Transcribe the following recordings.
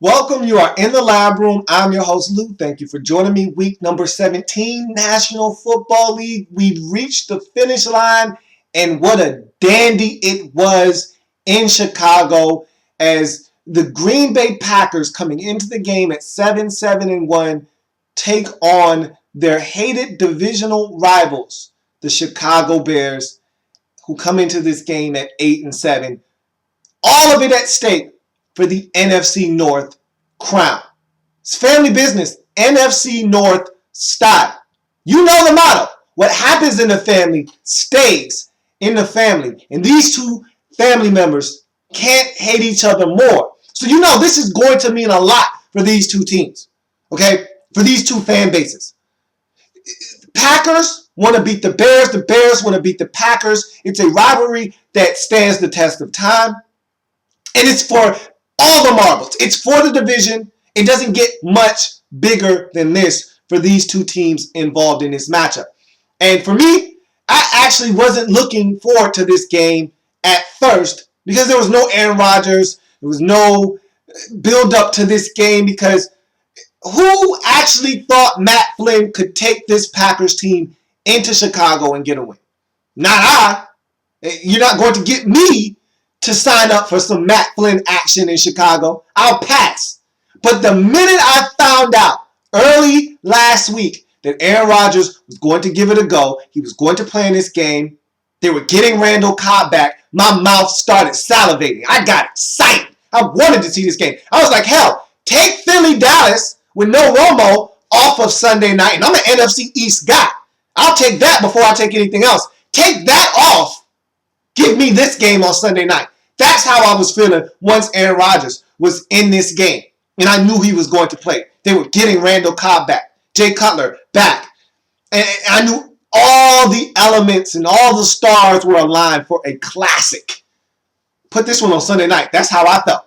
Welcome. You are in the lab room. I'm your host, Lou. Thank you for joining me. Week number 17, National Football League. We've reached the finish line, and what a dandy it was in Chicago as the Green Bay Packers, coming into the game at 7-1, take on their hated divisional rivals, the Chicago Bears, who come into this game at 8-7. All of it at stake for the NFC North crown. It's family business, NFC North style. You know the motto. What happens in the family stays in the family. And these two family members can't hate each other more. So you know this is going to mean a lot for these two teams. Okay? For these two fan bases. Packers want to beat the Bears. The Bears want to beat the Packers. It's a rivalry that stands the test of time. And it's for all the marbles. It's for the division. It doesn't get much bigger than this for these two teams involved in this matchup. And for me, I actually wasn't looking forward to this game at first because there was no Aaron Rodgers. There was no build up to this game because who actually thought Matt Flynn could take this Packers team into Chicago and get a win? Not I. You're not going to get me to sign up for some Matt Flynn action in Chicago. I'll pass. But the minute I found out early last week that Aaron Rodgers was going to give it a go, he was going to play in this game, they were getting Randall Cobb back, my mouth started salivating. I got excited. I wanted to see this game. I was like, hell, take Philly Dallas with no Romo off of Sunday night. And I'm an NFC East guy. I'll take that before I take anything else. Take that off. Give me this game on Sunday night. That's how I was feeling once Aaron Rodgers was in this game. And I knew he was going to play. They were getting Randall Cobb back. Jay Cutler back. And I knew all the elements and all the stars were aligned for a classic. Put this one on Sunday night. That's how I felt.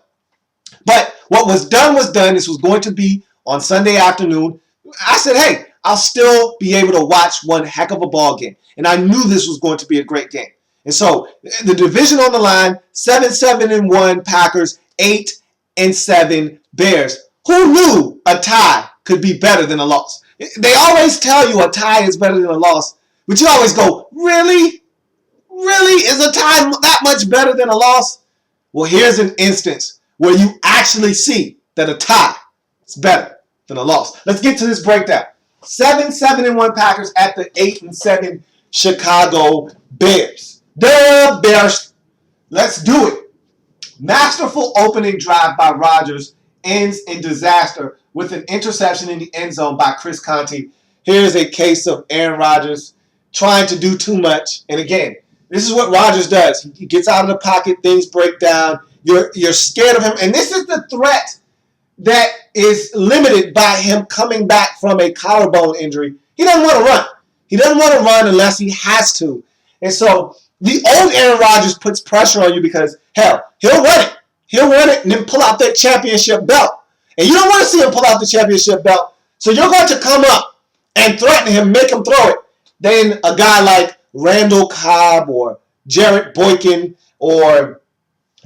But what was done was done. This was going to be on Sunday afternoon. I said, hey, I'll still be able to watch one heck of a ball game. And I knew this was going to be a great game. And so the division on the line, 7-1 Packers, 8-7 Bears. Who knew a tie could be better than a loss? They always tell you a tie is better than a loss, but you always go, really? Really? Is a tie that much better than a loss? Well, here's an instance where you actually see that a tie is better than a loss. Let's get to this breakdown. 7-1 Packers at the 8-7 Chicago Bears. The Bears. Let's do it. Masterful opening drive by Rodgers ends in disaster with an interception in the end zone by Chris Conte. Here's a case of Aaron Rodgers trying to do too much. And again, this is what Rodgers does. He gets out of the pocket, things break down. You're scared of him. And this is the threat that is limited by him coming back from a collarbone injury. He doesn't want to run. He doesn't want to run unless he has to. And so the old Aaron Rodgers puts pressure on you because, hell, he'll run it. He'll run it and then pull out that championship belt. And you don't want to see him pull out the championship belt. So you're going to come up and threaten him, make him throw it. Then a guy like Randall Cobb or Jarrett Boykin or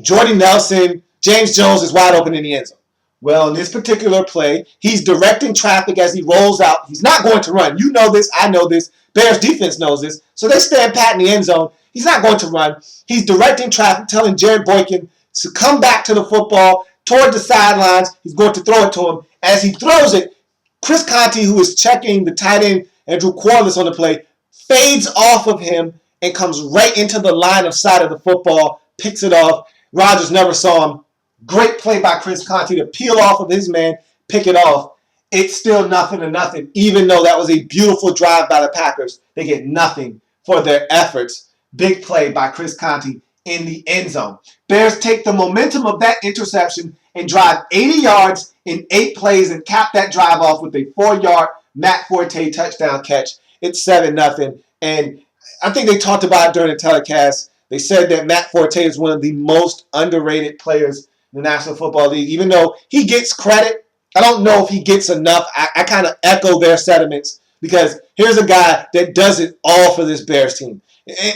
Jordy Nelson, James Jones is wide open in the end zone. Well, in this particular play, he's directing traffic as he rolls out. He's not going to run. You know this. I know this. Bears defense knows this. So they stand pat in the end zone. He's not going to run. He's directing traffic, telling Jared Boykin to come back to the football toward the sidelines. He's going to throw it to him. As he throws it, Chris Conte, who is checking the tight end, Andrew Corliss on the play, fades off of him and comes right into the line of sight of the football, picks it off. Rodgers never saw him. Great play by Chris Conte to peel off of his man, pick it off. It's still 0-0, even though that was a beautiful drive by the Packers. They get nothing for their efforts. Big play by Chris Conte in the end zone. Bears take the momentum of that interception and drive 80 yards in 8 plays and cap that drive off with a 4-yard Matt Forte touchdown catch. It's 7-0. And I think they talked about it during the telecast. They said that Matt Forte is one of the most underrated players in the National Football League. Even though he gets credit, I don't know if he gets enough. I kind of echo their sentiments because here's a guy that does it all for this Bears team.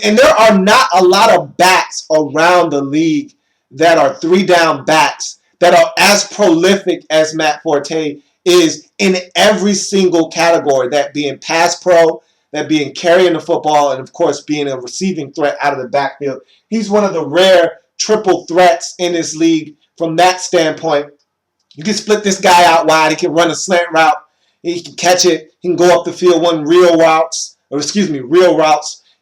And there are not a lot of backs around the league that are 3-down backs that are as prolific as Matt Forte is in every single category, that being pass pro, that being carrying the football, and of course being a receiving threat out of the backfield. He's one of the rare triple threats in this league from that standpoint. You can split this guy out wide. He can run a slant route. He can catch it. He can go up the field, real routes.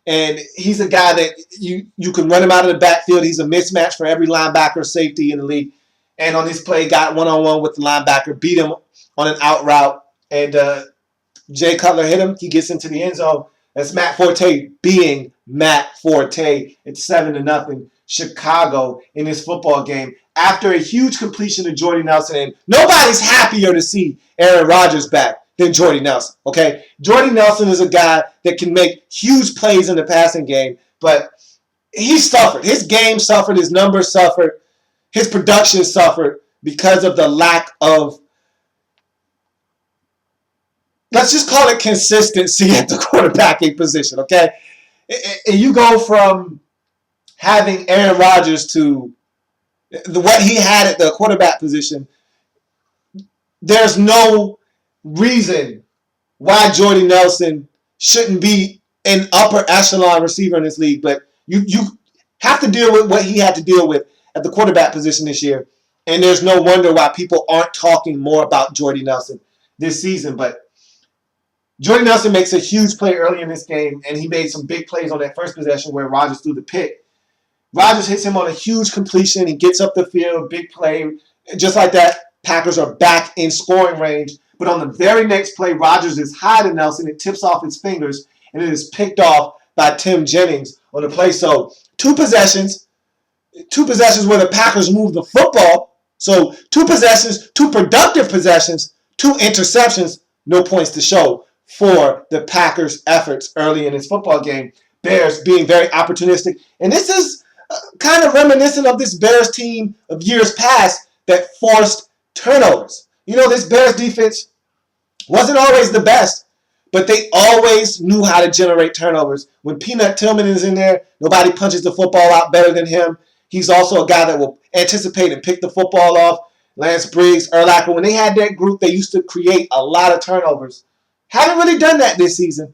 And he's a guy that you can run him out of the backfield. He's a mismatch for every linebacker safety in the league. And on this play, got one-on-one with the linebacker, beat him on an out route. And Jay Cutler hit him. He gets into the end zone. That's Matt Forte being Matt Forte. It's 7-0 Chicago in this football game after a huge completion to Jordy Nelson. And nobody's happier to see Aaron Rodgers back than Jordy Nelson, okay? Jordy Nelson is a guy that can make huge plays in the passing game, but he suffered. His game suffered. His numbers suffered. His production suffered because of the lack of, let's just call it consistency at the quarterbacking position, okay? And you go from having Aaron Rodgers to what he had at the quarterback position. There's no reason why Jordy Nelson shouldn't be an upper echelon receiver in this league, but you have to deal with what he had to deal with at the quarterback position this year, and there's no wonder why people aren't talking more about Jordy Nelson this season. But Jordy Nelson makes a huge play early in this game, and he made some big plays on that first possession where Rodgers threw the pick. Rodgers hits him on a huge completion. He gets up the field, big play. Just like that, Packers are back in scoring range. But on the very next play, Rodgers is high to Nelson. It tips off his fingers, and it is picked off by Tim Jennings on the play. So two possessions where the Packers move the football. So two possessions, two productive possessions, two interceptions, no points to show for the Packers' efforts early in this football game. Bears being very opportunistic. And this is kind of reminiscent of this Bears team of years past that forced turnovers. You know, this Bears defense wasn't always the best, but they always knew how to generate turnovers. When Peanut Tillman is in there, nobody punches the football out better than him. He's also a guy that will anticipate and pick the football off. Lance Briggs, Urlacher, when they had that group, they used to create a lot of turnovers. Haven't really done that this season.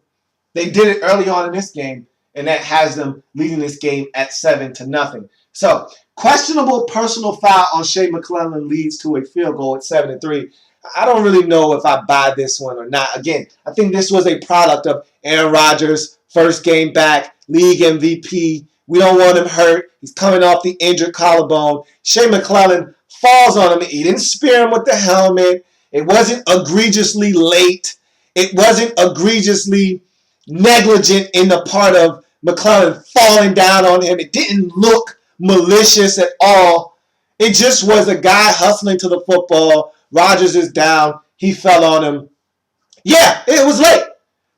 They did it early on in this game, and that has them leading this game at 7-0. So, questionable personal foul on Shea McClellan leads to a field goal at 7-3. I don't really know if I buy this one or not. Again, I think this was a product of Aaron Rodgers, first game back, league MVP. We don't want him hurt. He's coming off the injured collarbone. Shea McClellan falls on him. He didn't spear him with the helmet. It wasn't egregiously late. It wasn't egregiously negligent in the part of McClellan falling down on him. It didn't look malicious at all. It just was a guy hustling to the football. Rodgers is down. He fell on him. Yeah, it was late.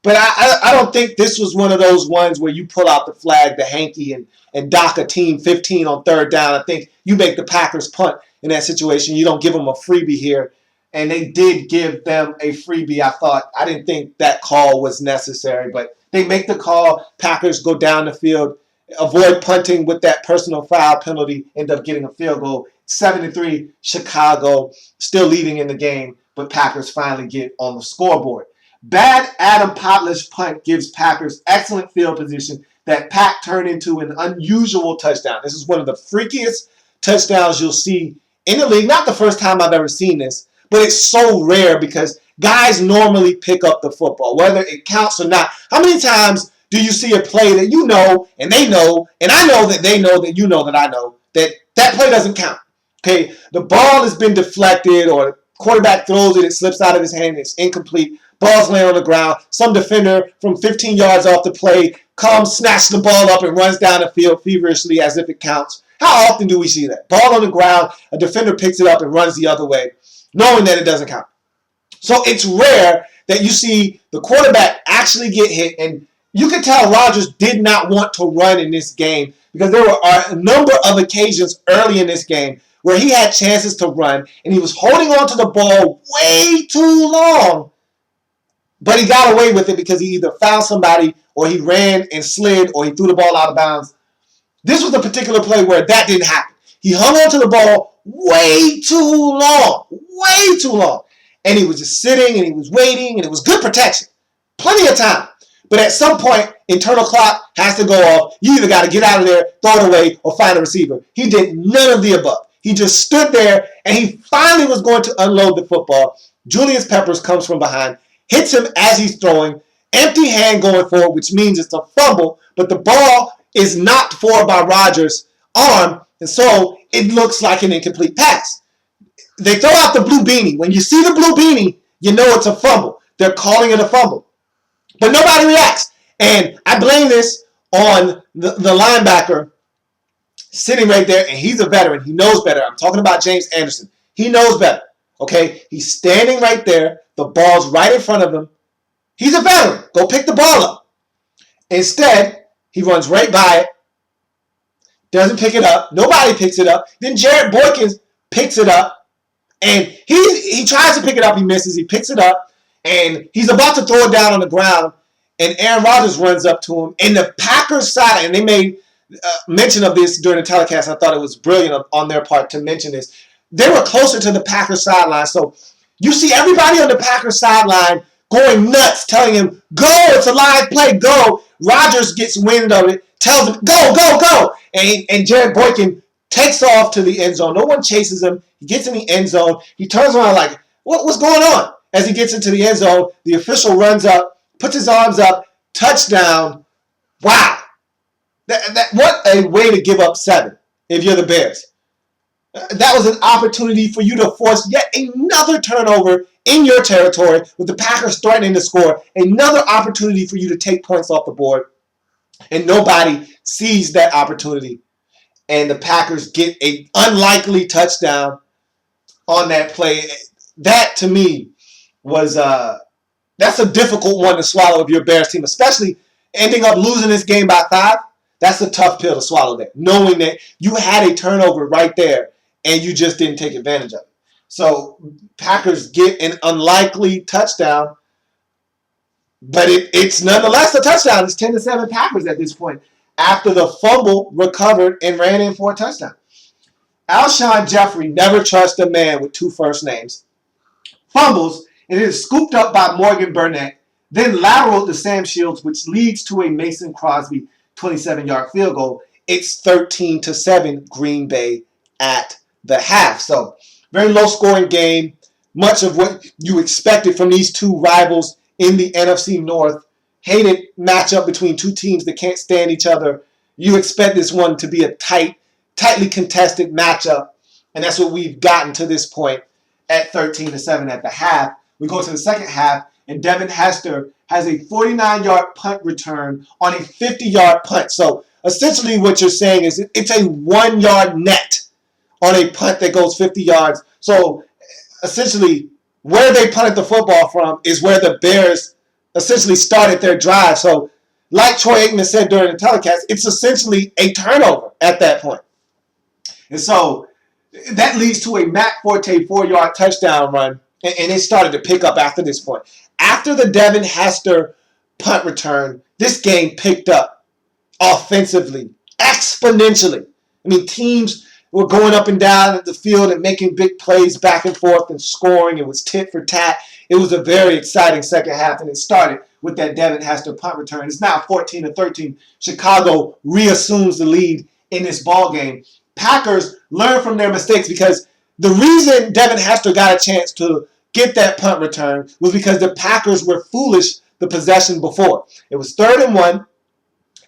But I don't think this was one of those ones where you pull out the flag, the hanky, and dock a team 15 on third down. I think you make the Packers punt in that situation. You don't give them a freebie here. And they did give them a freebie, I thought. I didn't think that call was necessary. But they make the call. Packers go down the field, avoid punting with that personal foul penalty, end up getting a field goal. 7-3, Chicago, still leading in the game, but Packers finally get on the scoreboard. Bad Adam Potlish punt gives Packers excellent field position that Pack turned into an unusual touchdown. This is one of the freakiest touchdowns you'll see in the league. Not the first time I've ever seen this, but it's so rare because guys normally pick up the football, whether it counts or not. How many times do you see a play that you know, and they know, and I know that they know that you know that I know, that that play doesn't count? Okay, the ball has been deflected or quarterback throws it, it slips out of his hand, it's incomplete. Ball's laying on the ground. Some defender from 15 yards off the play comes, snatches the ball up, and runs down the field feverishly as if it counts. How often do we see that? Ball on the ground, a defender picks it up and runs the other way, knowing that it doesn't count. So it's rare that you see the quarterback actually get hit, and you can tell Rodgers did not want to run in this game because there were a number of occasions early in this game where he had chances to run, and he was holding on to the ball way too long. But he got away with it because he either found somebody or he ran and slid or he threw the ball out of bounds. This was a particular play where that didn't happen. He hung on to the ball way too long. Way too long. And he was just sitting and he was waiting, and it was good protection. Plenty of time. But at some point, internal clock has to go off. You either got to get out of there, throw it away, or find a receiver. He did none of the above. He just stood there, and he finally was going to unload the football. Julius Peppers comes from behind, hits him as he's throwing, empty hand going forward, which means it's a fumble, but the ball is knocked forward by Rodgers' arm, and so it looks like an incomplete pass. They throw out the blue beanie. When you see the blue beanie, you know it's a fumble. They're calling it a fumble. But nobody reacts. And I blame this on the linebacker sitting right there, and he's a veteran. He knows better. I'm talking about James Anderson. He knows better. Okay? He's standing right there. The ball's right in front of him. He's a veteran. Go pick the ball up. Instead, he runs right by it. Doesn't pick it up. Nobody picks it up. Then Jared Boykins picks it up. And he tries to pick it up. He misses. He picks it up. And he's about to throw it down on the ground. And Aaron Rodgers runs up to him. And the Packers side, and they made mention of this during the telecast. I thought it was brilliant on their part to mention this. They were closer to the Packers sideline. So you see everybody on the Packers sideline going nuts, telling him, go, it's a live play, go. Rodgers gets wind of it, tells him, go, go, go. And Jared Boykin takes off to the end zone. No one chases him. He gets in the end zone. He turns around like, what's going on? As he gets into the end zone, the official runs up, puts his arms up, touchdown. Wow. What a way to give up 7 if you're the Bears. That was an opportunity for you to force yet another turnover in your territory with the Packers threatening to score. Another opportunity for you to take points off the board. And nobody sees that opportunity. And the Packers get an unlikely touchdown on that play. That, to me, was that's a difficult one to swallow if you're a Bears team, especially ending up losing this game by 5. That's a tough pill to swallow there, knowing that you had a turnover right there and you just didn't take advantage of it. So Packers get an unlikely touchdown, but it's nonetheless a touchdown. It's 10-7 Packers at this point after the fumble recovered and ran in for a touchdown. Alshon Jeffrey never trusts a man with 2 first names. Fumbles, and it is scooped up by Morgan Burnett, then lateraled to Sam Shields, which leads to a Mason Crosby 27-yard field goal. It's 13-7 Green Bay at the half. So very low-scoring game. Much of what you expected from these two rivals in the NFC North. Hated matchup between two teams that can't stand each other. You expect this one to be a tightly contested matchup, and that's what we've gotten to this point at 13-7 at the half. We go to the second half, and Devin Hester has a 49-yard punt return on a 50-yard punt. So essentially what you're saying is it's a 1-yard net on a punt that goes 50 yards. So essentially where they punted the football from is where the Bears essentially started their drive. So like Troy Aikman said during the telecast, it's essentially a turnover at that point. And so that leads to a Matt Forte 4-yard touchdown run, and it started to pick up after this point. After the Devin Hester punt return, this game picked up offensively, exponentially. I mean, teams were going up and down the field and making big plays back and forth and scoring. It was tit for tat. It was a very exciting second half, and it started with that Devin Hester punt return. It's now 14-13. Chicago reassumes the lead in this ball game. Packers learn from their mistakes, because the reason Devin Hester got a chance to get that punt return was because the Packers were foolish the possession before. It was 3rd and 1,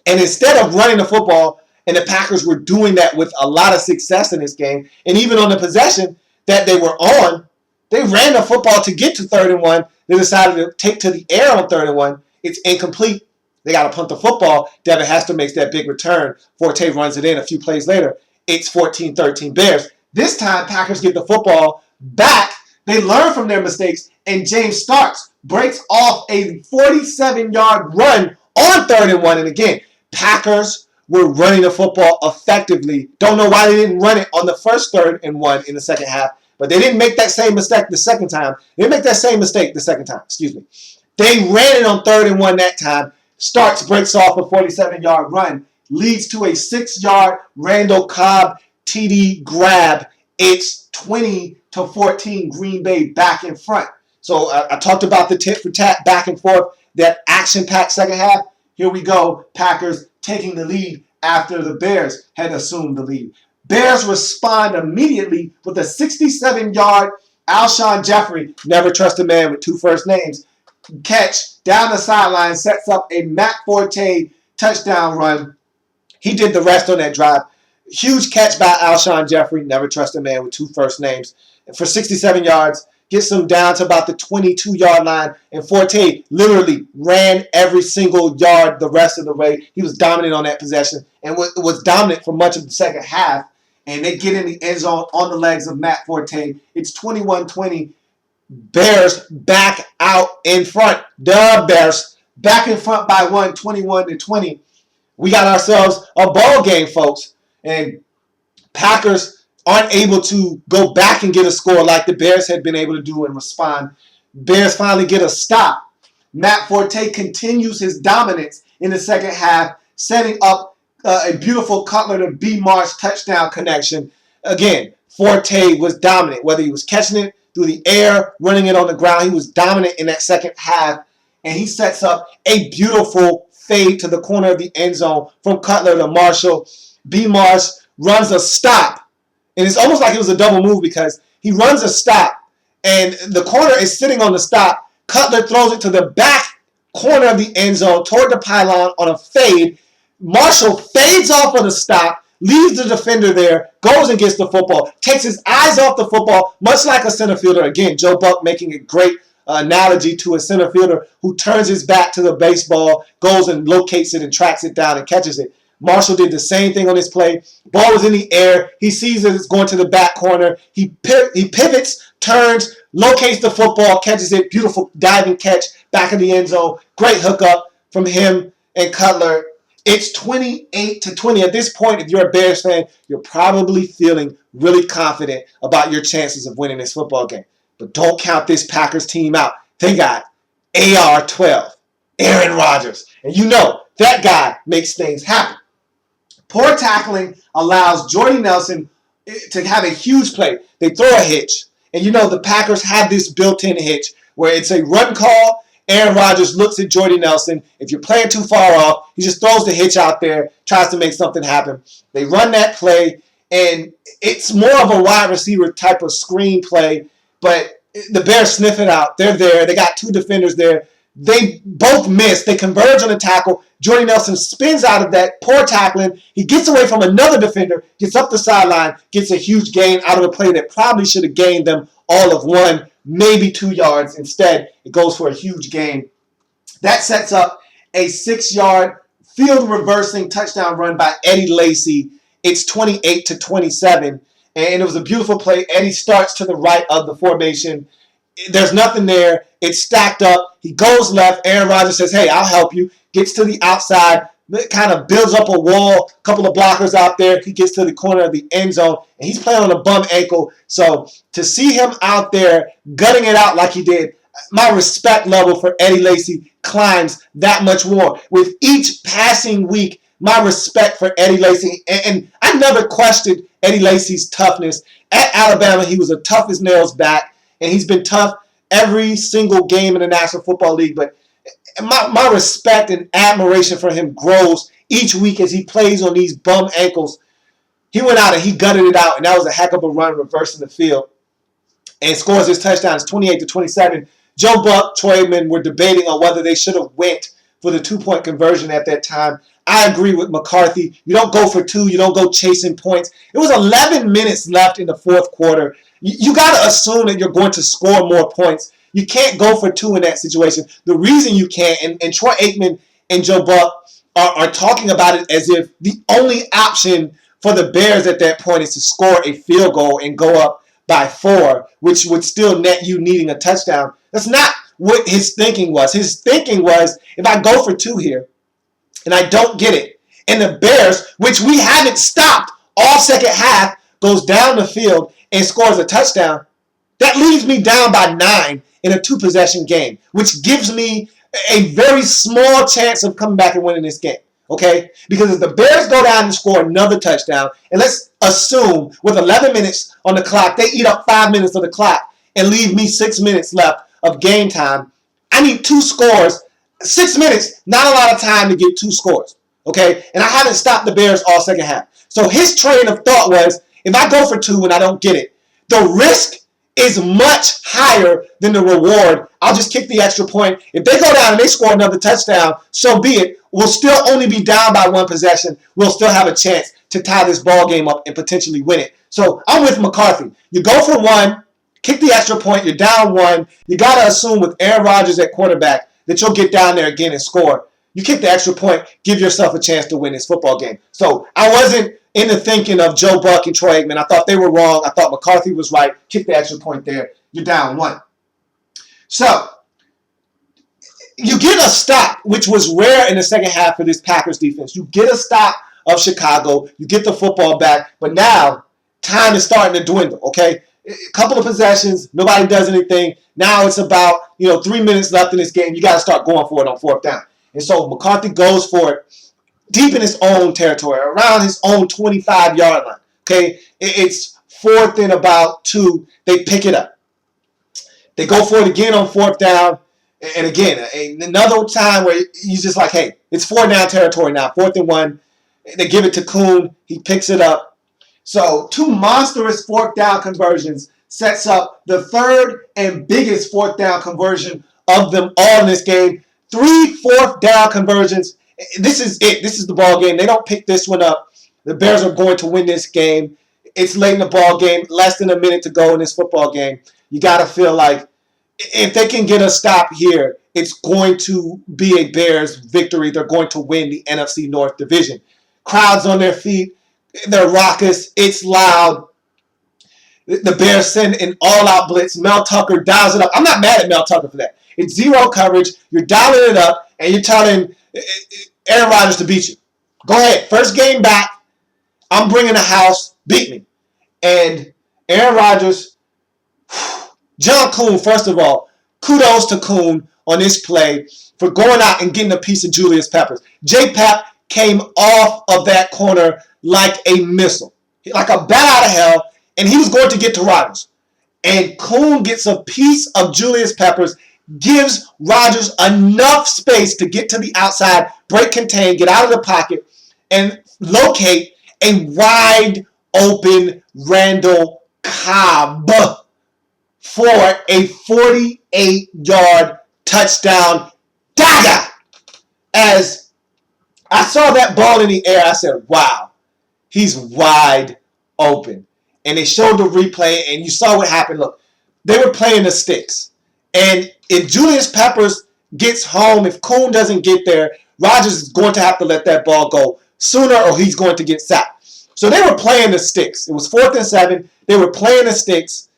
and instead of running the football, and the Packers were doing that with a lot of success in this game, and even on the possession that they were on, they ran the football to get to 3rd and 1. They decided to take to the air on 3rd and 1. It's incomplete. They got to punt the football. Devin Hester makes that big return. Forte runs it in a few plays later. It's 14-13 Bears. This time, Packers get the football back. They learn from their mistakes, and James Starks breaks off a 47-yard run on 3rd and 1. And again, Packers were running the football effectively. Don't know why they didn't run it on the first 3rd and 1 in the second half, but they didn't make that same mistake the second time. They didn't make that same mistake the second time. Excuse me. They ran it on 3rd and 1 that time. Starks breaks off a 47-yard run, leads to a 6-yard Randall Cobb TD grab It's 20-14 Green Bay back in front. So I talked about the tit for tat back and forth, that action-packed second half. Here we go. Packers taking the lead after the Bears had assumed the lead. Bears respond immediately with a 67-yard Alshon Jeffrey, never trust a man with two first names, catch down the sideline, sets up a Matt Forte touchdown run. He did the rest on that drive. Huge catch by Alshon Jeffrey, never trust a man with two first names, for 67 yards. Gets them down to about the 22-yard line, and Forte literally ran every single yard the rest of the way. He was dominant on that possession and was dominant for much of the second half. And they get in the end zone on the legs of Matt Forte. It's 21-20. Bears back out in front. The Bears back in front by 21-20. We got ourselves a ball game, folks. And Packers aren't able to go back and get a score like the Bears had been able to do and respond. Bears finally get a stop. Matt Forte continues his dominance in the second half, setting up a beautiful Cutler to B. Marsh touchdown connection. Again, Forte was dominant, whether he was catching it through the air, running it on the ground. He was dominant in that second half, and he sets up a beautiful fade to the corner of the end zone from Cutler to Marshall. B. Marsh runs a stop, and it's almost like it was a double move because he runs a stop, and the corner is sitting on the stop. Cutler throws it to the back corner of the end zone toward the pylon on a fade. Marshall fades off of the stop, leaves the defender there, goes and gets the football, takes his eyes off the football, much like a center fielder. Again, Joe Buck making a great analogy to a center fielder who turns his back to the baseball, goes and locates it and tracks it down and catches it. Marshall did the same thing on this play. Ball was in the air. He sees that it's going to the back corner. He pivots, turns, locates the football, catches it. Beautiful diving catch back in the end zone. Great hookup from him and Cutler. It's 28-20. At this point, if you're a Bears fan, you're probably feeling really confident about your chances of winning this football game. But don't count this Packers team out. They got AR-12, Aaron Rodgers. And you know, that guy makes things happen. Poor tackling allows Jordy Nelson to have a huge play. They throw a hitch. And you know, the Packers have this built-in hitch where it's a run call. Aaron Rodgers looks at Jordy Nelson. If you're playing too far off, he just throws the hitch out there, tries to make something happen. They run that play, and it's more of a wide receiver type of screen play, but the Bears sniff it out. They're there. They got two defenders there. They both miss. They converge on the tackle. Jordy Nelson spins out of that poor tackling. He gets away from another defender, gets up the sideline, gets a huge gain out of a play that probably should have gained them all of 1, maybe 2 yards. Instead, it goes for a huge gain. That sets up a 6-yard field reversing touchdown run by Eddie Lacy. It's 28-27, and it was a beautiful play. Eddie starts to the right of the formation. There's nothing there. It's stacked up. He goes left. Aaron Rodgers says, hey, I'll help you. Gets to the outside. Kind of builds up a wall. A couple of blockers out there. He gets to the corner of the end zone. And he's playing on a bum ankle. So to see him out there gutting it out like he did, my respect level for Eddie Lacy climbs that much more. With each passing week, my respect for Eddie Lacy. And I never questioned Eddie Lacy's toughness. At Alabama, he was a tough as nails back. And he's been tough every single game in the National Football League. But my respect and admiration for him grows each week as he plays on these bum ankles. He went out and he gutted it out, and that was a heck of a run reversing the field. And scores his touchdown. It's 28-27. Joe Buck, Troy Aikman were debating on whether they should have went for the 2-point conversion at that time. I agree with McCarthy. You don't go for 2. You don't go chasing points. It was 11 minutes left in the fourth quarter. You got to assume that you're going to score more points. You can't go for 2 in that situation. The reason you can't, and Troy Aikman and Joe Buck are talking about it as if the only option for the Bears at that point is to score a field goal and go up by 4, which would still net you needing a touchdown. That's not what his thinking was. His thinking was, if I go for 2 here and I don't get it, and the Bears, which we haven't stopped all second half, goes down the field and scores a touchdown, that leaves me down by 9 in a 2-possession game, which gives me a very small chance of coming back and winning this game. Okay? Because if the Bears go down and score another touchdown, and let's assume with 11 minutes on the clock, they eat up 5 minutes of the clock and leave me 6 minutes left of game time. I need 2 scores. 6 minutes, not a lot of time to get 2 scores. Okay? And I haven't stopped the Bears all second half. So his train of thought was, if I go for 2 and I don't get it, the risk is much higher than the reward. I'll just kick the extra point. If they go down and they score another touchdown, so be it. We'll still only be down by 1 possession. We'll still have a chance to tie this ball game up and potentially win it. So I'm with McCarthy. You go for 1, kick the extra point, you're down 1. You got to assume with Aaron Rodgers at quarterback that you'll get down there again and score. You kick the extra point, give yourself a chance to win this football game. So I wasn't in the thinking of Joe Buck and Troy Aikman. I thought they were wrong. I thought McCarthy was right. Kick the extra point there. You're down 1. So you get a stop, which was rare in the second half of this Packers defense. You get a stop of Chicago. You get the football back. But now time is starting to dwindle, okay? A couple of possessions. Nobody does anything. Now it's about 3 minutes left in this game. You got to start going for it on 4th down. And so McCarthy goes for it deep in his own territory, around his own 25-yard line. Okay, it's 4th and about 2. They pick it up. They go for it again on 4th down. And again, another time where he's just like, hey, it's 4 down territory now, 4th and 1. They give it to Kuhn. He picks it up. So 2 monstrous 4th down conversions sets up the 3rd and biggest 4th down conversion of them all in this game. 3 4th down conversions. This is it. This is the ball game. They don't pick this one up. The Bears are going to win this game. It's late in the ball game. Less than a minute to go in this football game. You got to feel like if they can get a stop here, it's going to be a Bears victory. They're going to win the NFC North division. Crowds on their feet. They're raucous. It's loud. The Bears send an all-out blitz. Mel Tucker dials it up. I'm not mad at Mel Tucker for that. It's 0 coverage. You're dialing it up, and you're telling Aaron Rodgers to beat you. Go ahead. First game back. I'm bringing the house. Beat me. And Aaron Rodgers, John Kuhn, first of all, kudos to Kuhn on this play for going out and getting a piece of Julius Peppers. J-Pep came off of that corner like a missile, like a bat out of hell, and he was going to get to Rodgers. And Kuhn gets a piece of Julius Peppers, gives Rodgers enough space to get to the outside, break contain, get out of the pocket, and locate a wide open Randall Cobb for a 48-yard touchdown dagger. As I saw that ball in the air, I said, wow, he's wide open. And they showed the replay, and you saw what happened. Look, they were playing the sticks. And if Julius Peppers gets home, if Kuhn doesn't get there, Rodgers is going to have to let that ball go sooner or he's going to get sacked. So they were playing the sticks. It was 4th and 7. They were playing the sticks,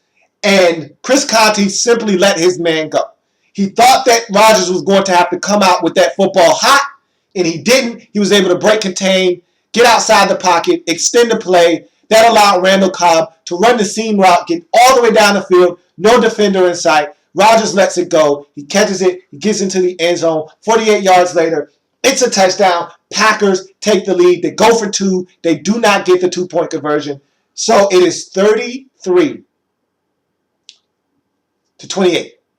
and Chris Conte simply let his man go. He thought that Rodgers was going to have to come out with that football hot, and he didn't. He was able to break contain, get outside the pocket, extend the play. That allowed Randall Cobb to run the seam route, get all the way down the field, no defender in sight. Rodgers lets it go. He catches it. He gets into the end zone. 48 yards later, it's a touchdown. Packers take the lead. They go for 2. They do not get the 2-point conversion. So it is 33-28.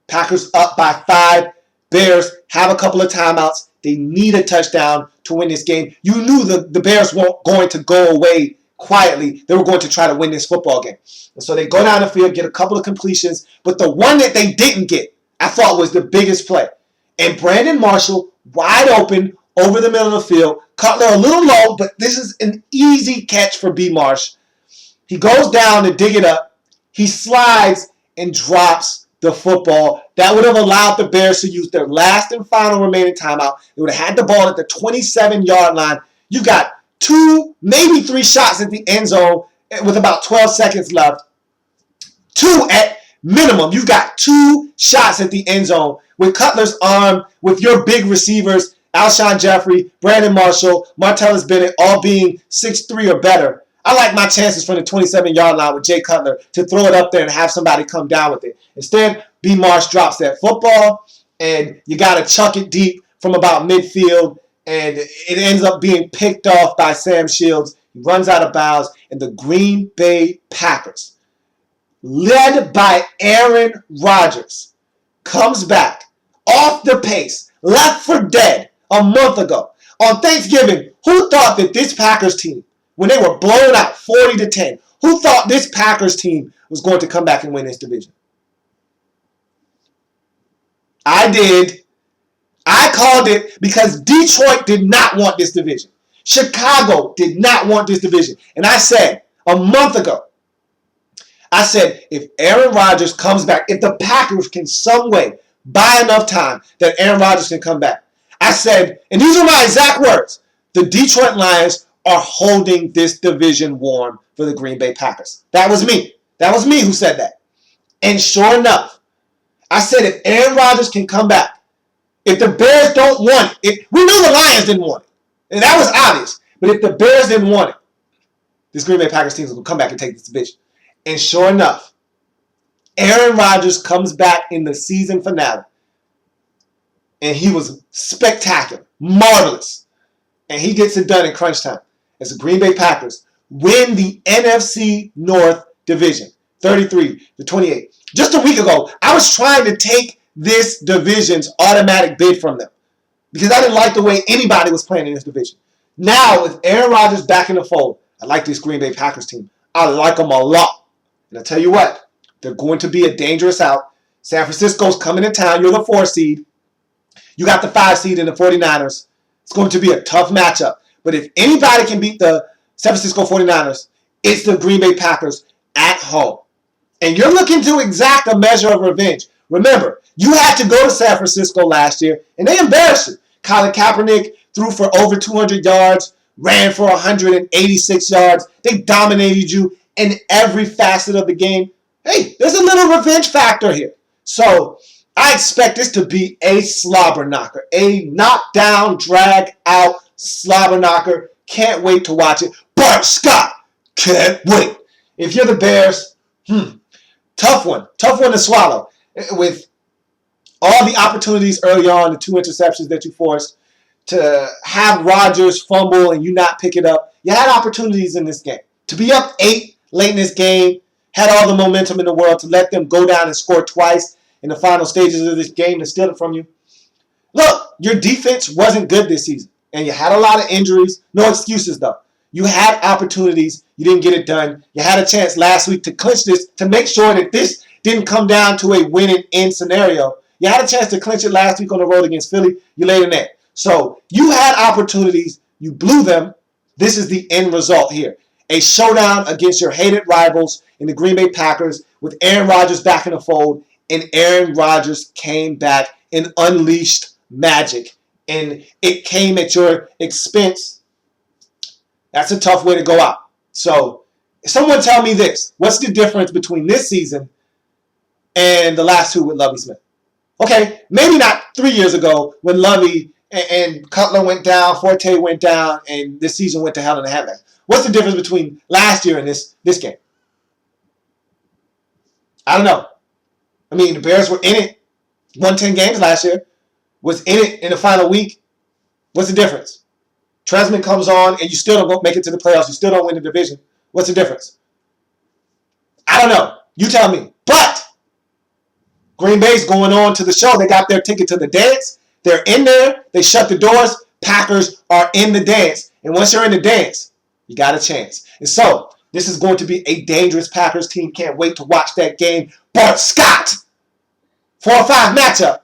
Packers up by 5. Bears have a couple of timeouts. They need a touchdown to win this game. You knew the Bears weren't going to go away quietly. They were going to try to win this football game. And so they go down the field, get a couple of completions, but the one that they didn't get, I thought was the biggest play. And Brandon Marshall, wide open, over the middle of the field. Cutler a little low, but this is an easy catch for B. Marsh. He goes down to dig it up. He slides and drops the football. That would have allowed the Bears to use their last and final remaining timeout. They would have had the ball at the 27-yard line. You got 2, maybe 3 shots at the end zone with about 12 seconds left. 2 at minimum. You've got 2 shots at the end zone with Cutler's arm, with your big receivers, Alshon Jeffrey, Brandon Marshall, Martellus Bennett, all being 6'3" or better. I like my chances from the 27-yard line with Jay Cutler to throw it up there and have somebody come down with it. Instead, B. Marsh drops that football, and you got to chuck it deep from about midfield. and it ends up being picked off by Sam Shields. He runs out of bounds, and the Green Bay Packers, led by Aaron Rodgers, comes back off the pace, left for dead a month ago. On Thanksgiving, who thought that this Packers team, when they were blown out 40-10, who thought this Packers team was going to come back and win this division? I did. I called it because Detroit did not want this division. Chicago did not want this division. And I said a month ago, I said, if Aaron Rodgers comes back, if the Packers can some way buy enough time that Aaron Rodgers can come back, I said, and these are my exact words, the Detroit Lions are holding this division warm for the Green Bay Packers. That was me. That was me who said that. And sure enough, I said if Aaron Rodgers can come back, if the Bears don't want it, we knew the Lions didn't want it. And that was obvious. But if the Bears didn't want it, this Green Bay Packers team is going to come back and take this division. And sure enough, Aaron Rodgers comes back in the season finale. And he was spectacular, marvelous. And he gets it done in crunch time as the Green Bay Packers win the NFC North division, 33-28. Just a week ago, I was trying to take this division's automatic bid from them because I didn't like the way anybody was playing in this division. Now, with Aaron Rodgers back in the fold, I like this Green Bay Packers team. I like them a lot. And I tell you what, they're going to be a dangerous out. San Francisco's coming to town. You're the 4 seed. You got the 5 seed in the 49ers. It's going to be a tough matchup. But if anybody can beat the San Francisco 49ers, it's the Green Bay Packers at home. And you're looking to exact a measure of revenge. Remember, you had to go to San Francisco last year, and they embarrassed you. Colin Kaepernick threw for over 200 yards, ran for 186 yards. They dominated you in every facet of the game. Hey, there's a little revenge factor here. So I expect this to be a slobber knocker, a knockdown, drag out slobber knocker. Can't wait to watch it. Bart Scott, can't wait. If you're the Bears, tough one to swallow. With all the opportunities early on, the 2 interceptions that you forced, to have Rodgers fumble and you not pick it up, you had opportunities in this game. To be up 8 late in this game, had all the momentum in the world to let them go down and score twice in the final stages of this game to steal it from you. Look, your defense wasn't good this season, and you had a lot of injuries. No excuses, though. You had opportunities. You didn't get it done. You had a chance last week to clinch this, to make sure that this didn't come down to a win-and-end scenario. You had a chance to clinch it last week on the road against Philly. You laid in there. So you had opportunities. You blew them. This is the end result here. A showdown against your hated rivals in the Green Bay Packers with Aaron Rodgers back in the fold. And Aaron Rodgers came back and unleashed magic. And it came at your expense. That's a tough way to go out. So someone tell me this. What's the difference between this season and the last 2 with Louie Smith? Okay, maybe not 3 years ago when Louie and Cutler went down, Forte went down, and this season went to hell in a handbag. What's the difference between last year and this game? I don't know. I mean, the Bears were in it, won 10 games last year, was in it in the final week. What's the difference? Tresman comes on and you still don't make it to the playoffs. You still don't win the division. What's the difference? I don't know. You tell me. But Green Bay's going on to the show. They got their ticket to the dance. They're in there. They shut the doors. Packers are in the dance. And once you're in the dance, you got a chance. And so this is going to be a dangerous Packers team. Can't wait to watch that game. Bart Scott, 4-5 matchup.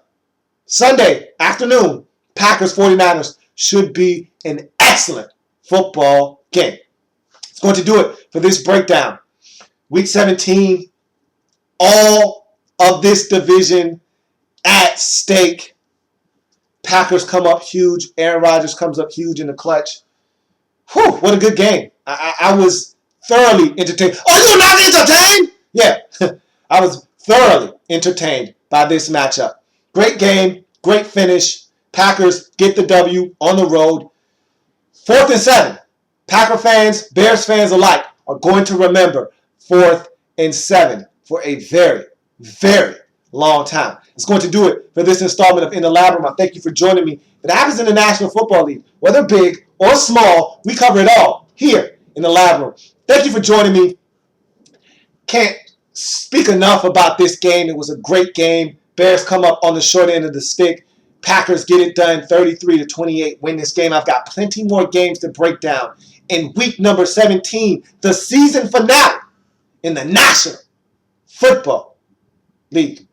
Sunday afternoon, Packers 49ers should be an excellent football game. It's going to do it for this breakdown. Week 17, all of this division at stake. Packers come up huge. Aaron Rodgers comes up huge in the clutch. Whew, what a good game. I was thoroughly entertained. Are you not entertained? Yeah, I was thoroughly entertained by this matchup. Great game, great finish. Packers get the W on the road. 4th and 7. Packer fans, Bears fans alike are going to remember 4th and 7 for a very, very long time. It's going to do it for this installment of In the Lab Room. I thank you for joining me. If it happens in the National Football League, whether big or small, we cover it all here in the Lab Room. Thank you for joining me. Can't speak enough about this game. It was a great game. Bears come up on the short end of the stick. Packers get it done 33-28, win this game. I've got plenty more games to break down in week number 17, the season finale in the National Football League.